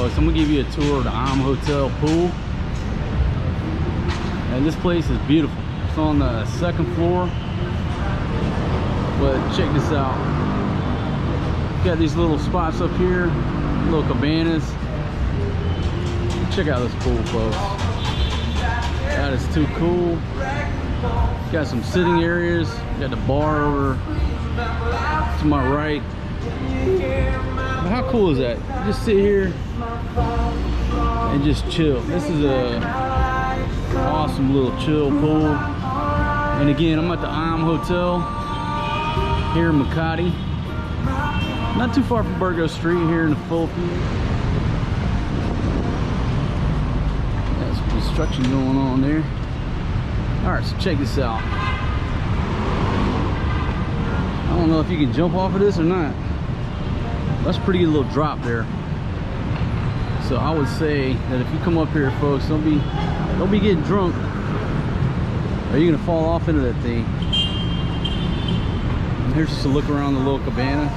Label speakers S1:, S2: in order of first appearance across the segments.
S1: folks. I'm gonna give you a tour of the Hotel pool. And this place is beautiful. It's on the second floor. But check this out. Got these little spots up here, little cabanas. Check out this pool, folks. That is too cool. Got some sitting areas. Got the bar over to my right. But how cool is that? Just sit here and just chill. This is a awesome little chill pool. And again, I'm at the Hotel here in Makati. Not too far from Burgo Street here in the Philippines. Got some construction going on there. Alright, so check this out. I don't know if you can jump off of this or not. That's a pretty good little drop there. So I would say that if you come up here, folks, don't be getting drunk, or you're gonna fall off into that thing. And here's just a look around the little cabana.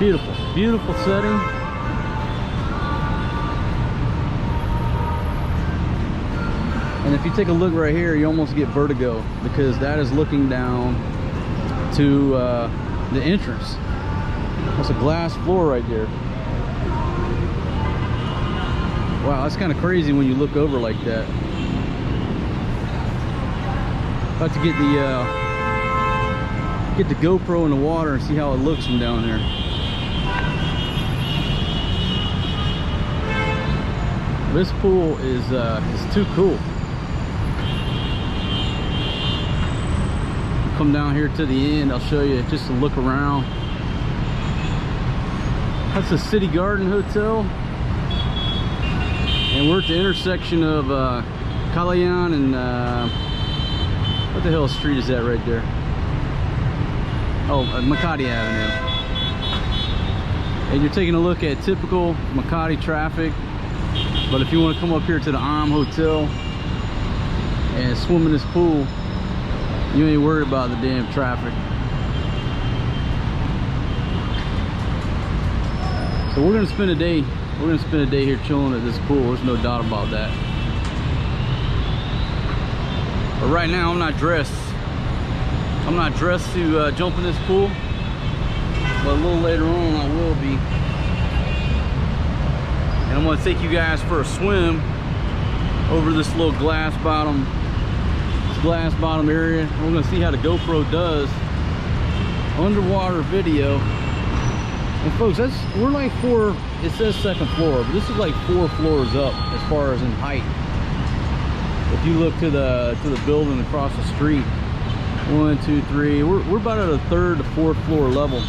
S1: Beautiful, beautiful setting. And if you take a look right here, you almost get vertigo, because that is looking down to the entrance. That's a glass floor right there. Wow, that's kind of crazy when you look over like that. About to get the GoPro in the water and see how it looks from down there. This pool is too cool. Come down here to the end, I'll show you just a look around. That's a City Garden Hotel, and we're at the intersection of Kalayaan and what the hell street is that right there? Oh, Makati Avenue. And you're taking a look at typical Makati traffic. But if you want to come up here to the Hotel and swim in this pool, you ain't worried about the damn traffic. So we're gonna spend a day. We're gonna spend a day here chilling at this pool. There's no doubt about that. But right now, I'm not dressed. I'm not dressed to jump in this pool. But a little later on, I will be. And I'm gonna take you guys for a swim over this little glass bottom area. We're gonna see how the GoPro does underwater video. And folks, we're like it says second floor, but this is like 4 floors up as far as in height. If you look to the building across the street, 1, 2, 3, we're about at a 3rd to 4th floor level.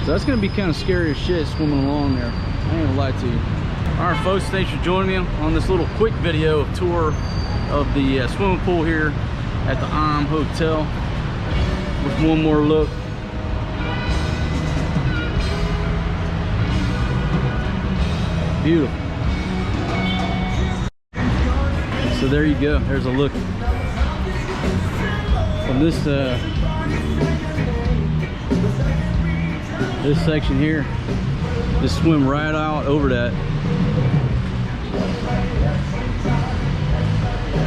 S1: So that's gonna be kind of scary as shit swimming along there. I ain't gonna lie to you. All right, folks, thanks for joining me on this little quick video tour of the swimming pool here at the Hotel. With one more look. Beautiful. So there you go. There's a look from this section here. Just swim right out over that.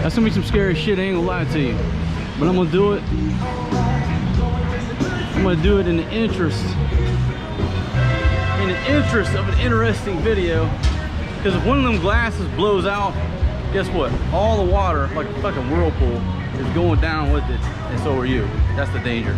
S1: That's gonna be some scary shit, I ain't gonna lie to you. But I'm gonna do it. I'm gonna do it in the interest of an interesting video. Because if one of them glasses blows out, guess what? All the water, like a fucking whirlpool, is going down with it, and so are you. That's the danger.